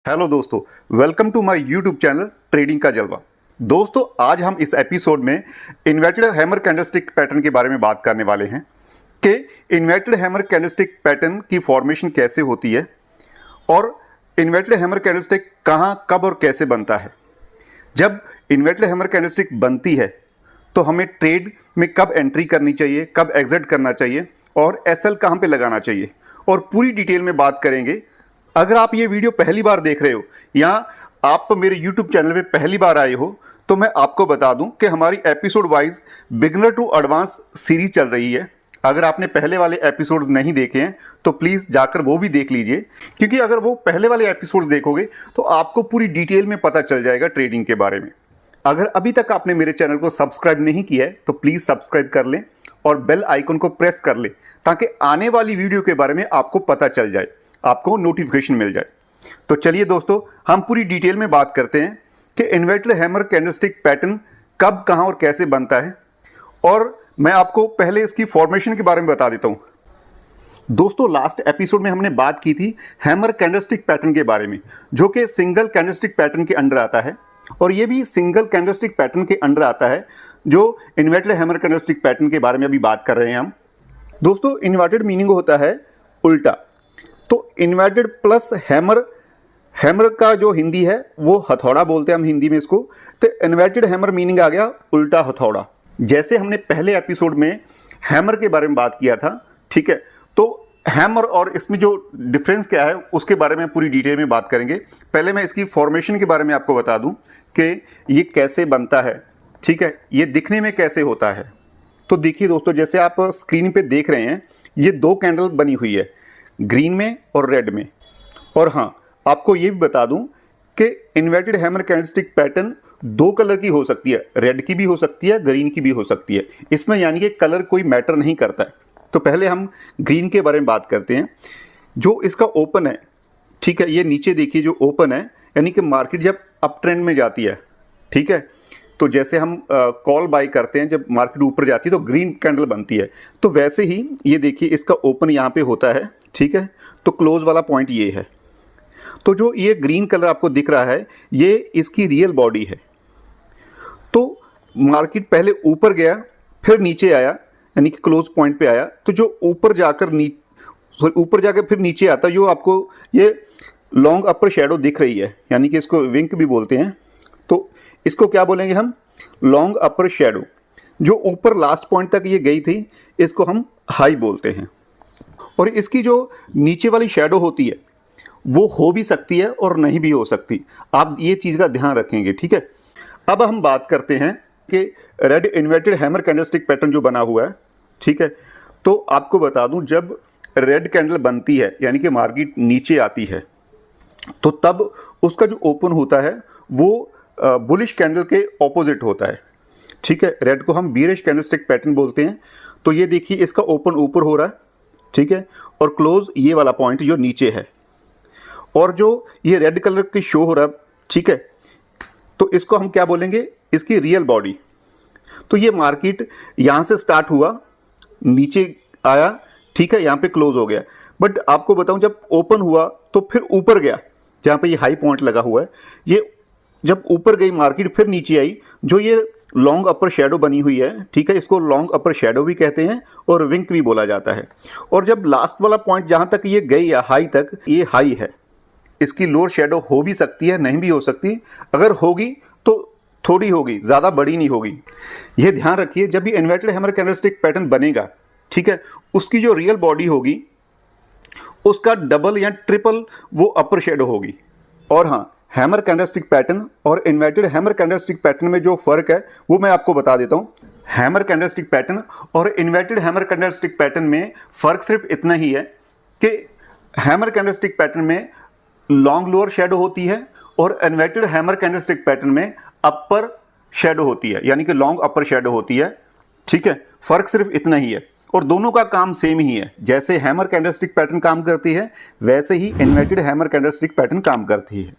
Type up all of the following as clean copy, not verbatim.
Hello दोस्तों, welcome to my YouTube channel trading का जलवा। दोस्तों, आज हम इस एपिसोड में इन्वर्टेड हैमर कैंडलस्टिक पैटर्न के बारे में बात करने वाले हैं कि इन्वर्टेड हैमर कैंडलस्टिक पैटर्न की फॉर्मेशन कैसे होती है और इन्वर्टेड हैमर कैंडलस्टिक कहाँ, कब और कैसे बनता है। जब इन्वर्टेड हैमर कैंडलस्टिक बनती है तो हमें ट्रेड में कब एंट्री करनी चाहिए, कब एग्जिट करना चाहिए और एसएल कहाँ पे लगाना चाहिए, और पूरी डिटेल में बात करेंगे। अगर आप ये वीडियो पहली बार देख रहे हो या आप मेरे YouTube चैनल पे पहली बार आए हो तो मैं आपको बता दूं कि हमारी episode wise beginner to advance series चल रही है। अगर आपने पहले वाले एपिसोड्स नहीं देखे हैं तो प्लीज़ जाकर वो भी देख लीजिए, क्योंकि अगर वो पहले वाले एपिसोड्स देखोगे तो आपको पूरी डिटेल में पता चल जाएगा ट्रेडिंग के बारे में। अगर अभी तक आपने मेरे चैनल को सब्सक्राइब नहीं किया है तो प्लीज़ सब्सक्राइब कर लें और बेल आइकन को प्रेस कर लें ताकि आने वाली वीडियो के बारे में आपको पता चल जाए, आपको नोटिफिकेशन मिल जाए। तो चलिए दोस्तों, हम पूरी डिटेल में बात करते हैं कि इन्वर्टेड हैमर कैंडलस्टिक पैटर्न कब, कहां और कैसे बनता है। और मैं आपको पहले इसकी फॉर्मेशन के बारे में बता देता हूं। दोस्तों, लास्ट एपिसोड में हमने बात की थी हैमर कैंडलस्टिक पैटर्न के बारे में, जो कि सिंगल कैंडलस्टिक पैटर्न के अंडर आता है, और ये भी सिंगल कैंडलस्टिक पैटर्न के अंडर आता है जो इन्वर्टेड हैमर कैंडलस्टिक पैटर्न के बारे में अभी बात कर रहे हैं हम। दोस्तों, इन्वर्टेड मीनिंग होता है उल्टा। तो इन्वर्टेड प्लस हैमर, हैमर का जो हिंदी है वो हथौड़ा बोलते हैं हम हिंदी में इसको। तो इन्वर्टेड हैमर मीनिंग आ गया उल्टा हथौड़ा। जैसे हमने पहले एपिसोड में हैमर के बारे में बात किया था, ठीक है, तो हैमर और इसमें जो डिफरेंस क्या है उसके बारे में पूरी डिटेल में बात करेंगे। पहले मैं इसकी फॉर्मेशन के बारे में आपको बता दूं कि ये कैसे बनता है, ठीक है, ये दिखने में कैसे होता है। तो देखिए दोस्तों, जैसे आप स्क्रीन पे देख रहे हैं, ये दो कैंडल बनी हुई है, ग्रीन में और रेड में। और हाँ, आपको ये भी बता दूं कि इन्वर्टेड हैमर कैंडलस्टिक पैटर्न दो कलर की हो सकती है, रेड की भी हो सकती है, ग्रीन की भी हो सकती है। इसमें यानी कि कलर कोई मैटर नहीं करता है। तो पहले हम ग्रीन के बारे में बात करते हैं। जो इसका ओपन है, ठीक है, ये नीचे देखिए जो ओपन है, यानी कि मार्केट जब अप ट्रेंड में जाती है, ठीक है, तो जैसे हम कॉल बाई करते हैं, जब मार्केट ऊपर जाती है तो ग्रीन कैंडल बनती है। तो वैसे ही ये देखिए इसका ओपन यहाँ पे होता है, ठीक है, तो क्लोज वाला पॉइंट ये है। तो जो ये ग्रीन कलर आपको दिख रहा है ये इसकी रियल बॉडी है। तो मार्केट पहले ऊपर गया फिर नीचे आया, यानी कि क्लोज पॉइंट पे आया। तो जो ऊपर जाकर फिर नीचे आता, जो आपको ये लॉन्ग अपर शेडो दिख रही है, यानी कि इसको विंक भी बोलते हैं। तो इसको क्या बोलेंगे हम, लॉन्ग अपर शेडो। जो ऊपर लास्ट पॉइंट तक ये गई थी इसको हम हाई बोलते हैं। और इसकी जो नीचे वाली शेडो होती है वो हो भी सकती है और नहीं भी हो सकती। आप ये चीज़ का ध्यान रखेंगे, ठीक है। अब हम बात करते हैं कि red inverted hammer candlestick pattern जो बना हुआ है, ठीक है, तो आपको बता दूं, जब रेड कैंडल बनती है यानी कि मार्केट नीचे आती है तो तब उसका जो ओपन होता है वो बुलिश कैंडल के ऑपोजिट होता है, ठीक है। रेड को हम बीरिश कैंडलस्टिक पैटर्न बोलते हैं। तो ये देखिए इसका ओपन ऊपर हो रहा है, ठीक है, और क्लोज ये वाला पॉइंट जो नीचे है, और जो ये रेड कलर की शो हो रहा है, ठीक है, तो इसको हम क्या बोलेंगे, इसकी रियल बॉडी। तो ये मार्केट यहाँ से स्टार्ट हुआ, नीचे आया, ठीक है, यहाँ पे क्लोज हो गया। बट आपको बताऊं, जब ओपन हुआ तो फिर ऊपर गया, जहाँ पे ये हाई पॉइंट लगा हुआ है, ये जब ऊपर गई मार्केट फिर नीचे आई। जो ये लॉन्ग अपर शेडो बनी हुई है, ठीक है, इसको लॉन्ग अपर शेडो भी कहते हैं और विंक भी बोला जाता है। और जब लास्ट वाला पॉइंट जहाँ तक ये गई है हाई तक, ये हाई है, इसकी लोअर शेडो हो भी सकती है, नहीं भी हो सकती। अगर होगी तो थोड़ी होगी, ज़्यादा बड़ी नहीं होगी। ये ध्यान रखिए, जब भी इन्वर्टेड हैमर कैंडलस्टिक पैटर्न बनेगा, ठीक है, उसकी जो रियल बॉडी होगी उसका डबल या ट्रिपल वो अपर शेडो होगी। और हाँ, हैमर कैंडलस्टिक पैटर्न और इन्वर्टेड हैमर कैंडलस्टिक पैटर्न में जो फ़र्क है वो मैं आपको बता देता हूँ। हैमर कैंडलस्टिक पैटर्न और इन्वर्टेड हैमर कैंडलस्टिक पैटर्न में फ़र्क सिर्फ इतना ही है कि हैमर कैंडलस्टिक पैटर्न में लॉन्ग लोअर शेडो होती है और इन्वर्टेड हैमर कैंडलस्टिक पैटर्न में अपर शेडो होती है, यानी कि लॉन्ग अपर शेडो होती है, ठीक है। फ़र्क सिर्फ इतना ही है और दोनों का काम सेम ही है। जैसे हैमर कैंडलस्टिक पैटर्न काम करती है वैसे ही इन्वर्टेड हैमर कैंडलस्टिक पैटर्न काम करती है।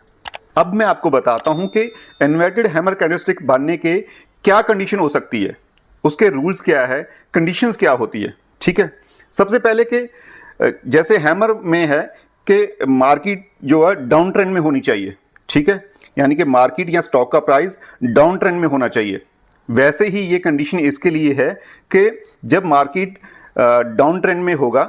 अब मैं आपको बताता हूं कि इन्वर्टेड हैमर कैंडलस्टिक बनने के क्या कंडीशन हो सकती है, उसके रूल्स क्या है, कंडीशंस क्या होती है, ठीक है। सबसे पहले कि जैसे हैमर में है कि मार्केट जो है डाउन ट्रेंड में होनी चाहिए, ठीक है, यानी कि मार्केट या स्टॉक का प्राइस डाउन ट्रेंड में होना चाहिए। वैसे ही ये कंडीशन इसके लिए है कि जब मार्केट डाउन ट्रेंड में होगा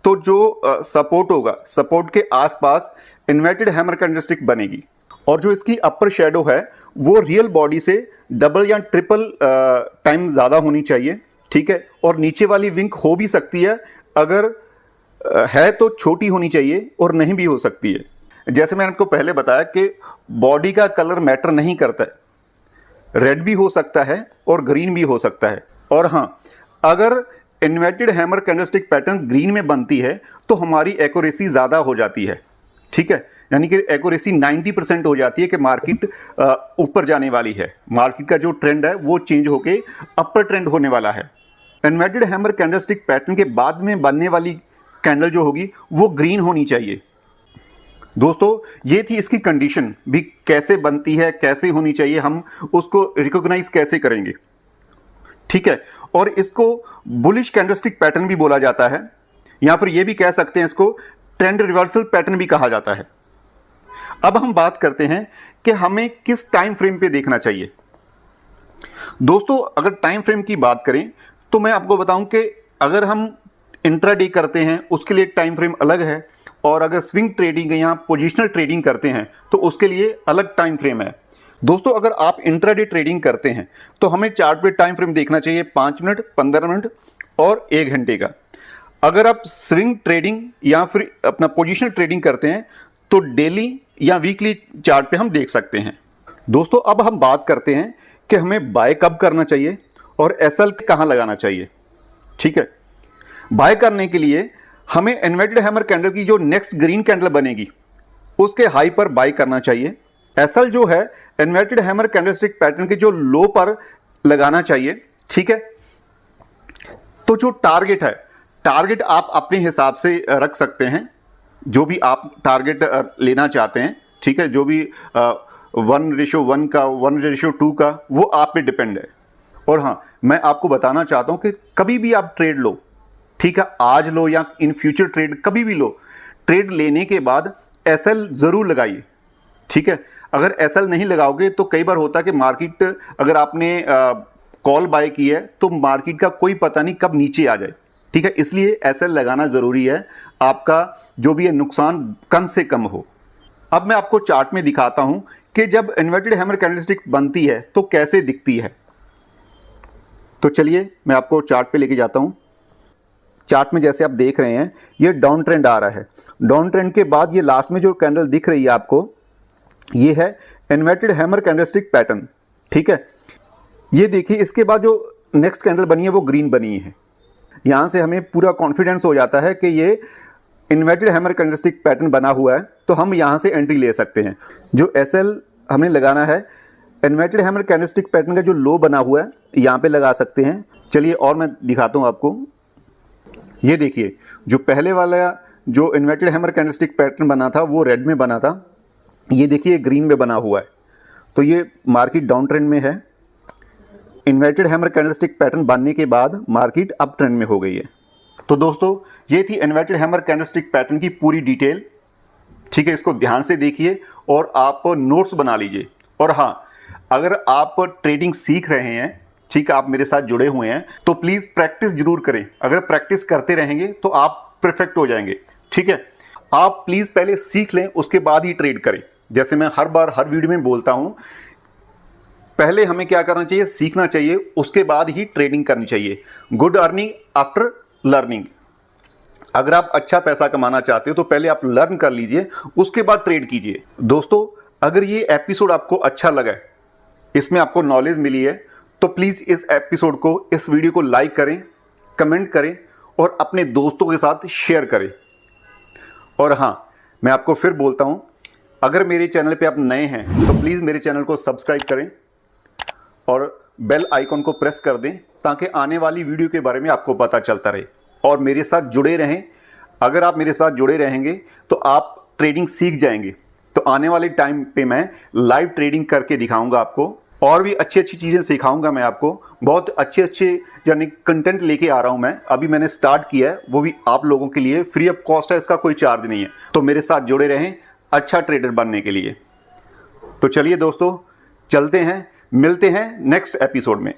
तो जो सपोर्ट होगा, सपोर्ट के आसपास इन्वर्टेड हैमर कैंडलस्टिक बनेगी और जो इसकी अपर शेडो है वो रियल बॉडी से डबल या ट्रिपल टाइम ज़्यादा होनी चाहिए, ठीक है, और नीचे वाली विंग हो भी सकती है, अगर है तो छोटी होनी चाहिए और नहीं भी हो सकती है। जैसे मैंने आपको पहले बताया कि बॉडी का कलर मैटर नहीं करता है, रेड भी हो सकता है और ग्रीन भी हो सकता है। और हाँ, अगर inverted hammer candlestick pattern green में बनती है तो हमारी एक्यूरेसी ज़्यादा हो जाती है, ठीक है, यानी कि एक्यूरेसी 90% हो जाती है कि मार्केट ऊपर जाने वाली है, मार्केट का जो ट्रेंड है वो चेंज होके अपर ट्रेंड होने वाला है। इन्वर्टेड हैमर कैंडलस्टिक पैटर्न के बाद में बनने वाली कैंडल जो होगी वो ग्रीन होनी चाहिए। दोस्तों, ये थी इसकी कंडीशन भी, कैसे बनती है, कैसे होनी चाहिए, हम उसको रिकॉग्नाइज कैसे करेंगे, ठीक है। और इसको बुलिश कैंडलस्टिक पैटर्न भी बोला जाता है, या फिर ये भी कह सकते हैं इसको ट्रेंड रिवर्सल पैटर्न भी कहा जाता है। अब हम बात करते हैं कि हमें किस टाइम फ्रेम पे देखना चाहिए। दोस्तों, अगर टाइम फ्रेम की बात करें तो मैं आपको बताऊं कि अगर हम इंट्राडे करते हैं उसके लिए टाइम फ्रेम अलग है, और अगर स्विंग ट्रेडिंग या पोजिशनल ट्रेडिंग करते हैं तो उसके लिए अलग टाइम फ्रेम है। दोस्तों, अगर आप इंट्राडे ट्रेडिंग करते हैं तो हमें चार्ट पे टाइम फ्रेम देखना चाहिए 5 मिनट, 15 मिनट और 1 घंटे का। अगर आप स्विंग ट्रेडिंग या फिर अपना पोजिशनल ट्रेडिंग करते हैं तो डेली या वीकली चार्ट पे हम देख सकते हैं। दोस्तों, अब हम बात करते हैं कि हमें बाय कब करना चाहिए और एसएल कहाँ लगाना चाहिए, ठीक है। बाय करने के लिए हमें इन्वर्टेड हैमर कैंडल की जो नेक्स्ट ग्रीन कैंडल बनेगी उसके हाई पर बाय करना चाहिए। एसएल जो है इन्वर्टेड हैमर कैंडलस्टिक पैटर्न के जो लो पर लगाना चाहिए, ठीक है। तो जो टारगेट है, टारगेट आप अपने हिसाब से रख सकते हैं, जो भी आप टारगेट लेना चाहते हैं, ठीक है, जो भी 1:1 का, 1:2 का, वो आप पे डिपेंड है। और हाँ, मैं आपको बताना चाहता हूं कि कभी भी आप ट्रेड लो, ठीक है, आज लो या इन फ्यूचर ट्रेड कभी भी लो, ट्रेड लेने के बाद एसएल जरूर लगाइए, ठीक है। अगर एसएल नहीं लगाओगे तो कई बार होता है कि मार्केट, अगर आपने कॉल बाय की है तो मार्केट का कोई पता नहीं कब नीचे आ जाए, ठीक है, इसलिए एसएल लगाना जरूरी है, आपका जो भी है नुकसान कम से कम हो। अब मैं आपको चार्ट में दिखाता हूं कि जब इन्वर्टेड हैमर कैंडलस्टिक बनती है तो कैसे दिखती है। तो चलिए मैं आपको चार्ट पे लेके जाता हूं। चार्ट में जैसे आप देख रहे हैं ये डाउन ट्रेंड आ रहा है, डाउन ट्रेंड के बाद ये लास्ट में जो कैंडल दिख रही है आपको, ये है इन्वर्टेड हैमर कैंडलस्टिक पैटर्न, ठीक है। ये देखिए, इसके बाद जो नेक्स्ट कैंडल बनी है वो ग्रीन बनी है। यहां से हमें पूरा कॉन्फिडेंस हो जाता है कि ये इन्वर्टेड हैमर कैंडलस्टिक पैटर्न बना हुआ है, तो हम यहां से एंट्री ले सकते हैं। जो एसएल हमने लगाना है, इन्वर्टेड हैमर कैंडलस्टिक पैटर्न का जो लो बना हुआ है यहां पे लगा सकते हैं। चलिए और मैं दिखाता हूं आपको। ये देखिए, जो पहले वाला जो इन्वर्टेड हैमर कैंडलस्टिक पैटर्न बना था वो रेड में बना था, ये देखिए ग्रीन में बना हुआ है, तो ये मार्केट डाउन ट्रेंड में है। इन्वर्टेड हैमर कैंडलस्टिक पैटर्न बनने के बाद मार्केट अप ट्रेंड में हो गई है। तो दोस्तों, ये थी इन्वर्टेड हैमर कैंडलस्टिक पैटर्न की पूरी डिटेल, ठीक है। इसको ध्यान से देखिए और आप नोट्स बना लीजिए। और हाँ, अगर आप ट्रेडिंग सीख रहे हैं, ठीक है, आप मेरे साथ जुड़े हुए हैं, तो प्लीज़ प्रैक्टिस जरूर करें। अगर प्रैक्टिस करते रहेंगे तो आप परफेक्ट हो जाएंगे, ठीक है। आप प्लीज़ पहले सीख लें, उसके बाद ही ट्रेड करें। जैसे मैं हर बार हर वीडियो में बोलता हूं, पहले हमें क्या करना चाहिए, सीखना चाहिए, उसके बाद ही ट्रेडिंग करनी चाहिए। Good earning after learning. अगर आप अच्छा पैसा कमाना चाहते हो तो पहले आप लर्न कर लीजिए, उसके बाद ट्रेड कीजिए। दोस्तों, अगर ये एपिसोड आपको अच्छा लगा, इसमें आपको नॉलेज मिली है, तो प्लीज़ इस एपिसोड को, इस वीडियो को लाइक करें, कमेंट करें और अपने दोस्तों के साथ शेयर करें। और हाँ, मैं आपको फिर बोलता हूं, अगर मेरे चैनल पे आप नए हैं तो प्लीज़ मेरे चैनल को सब्सक्राइब करें और बेल आइकॉन को प्रेस कर दें, ताकि आने वाली वीडियो के बारे में आपको पता चलता रहे और मेरे साथ जुड़े रहें। अगर आप मेरे साथ जुड़े रहेंगे तो आप ट्रेडिंग सीख जाएंगे। तो आने वाले टाइम पे मैं लाइव ट्रेडिंग करके दिखाऊंगा आपको, और भी अच्छी अच्छी चीज़ें सिखाऊंगा मैं आपको। बहुत अच्छे यानी कंटेंट लेके आ रहा हूं मैं। अभी मैंने स्टार्ट किया है, वो भी आप लोगों के लिए फ्री ऑफ कॉस्ट है, इसका कोई चार्ज नहीं है। तो मेरे साथ जुड़े रहें, अच्छा ट्रेडर बनने के लिए। तो चलिए दोस्तों, चलते हैं, मिलते हैं नेक्स्ट एपिसोड में।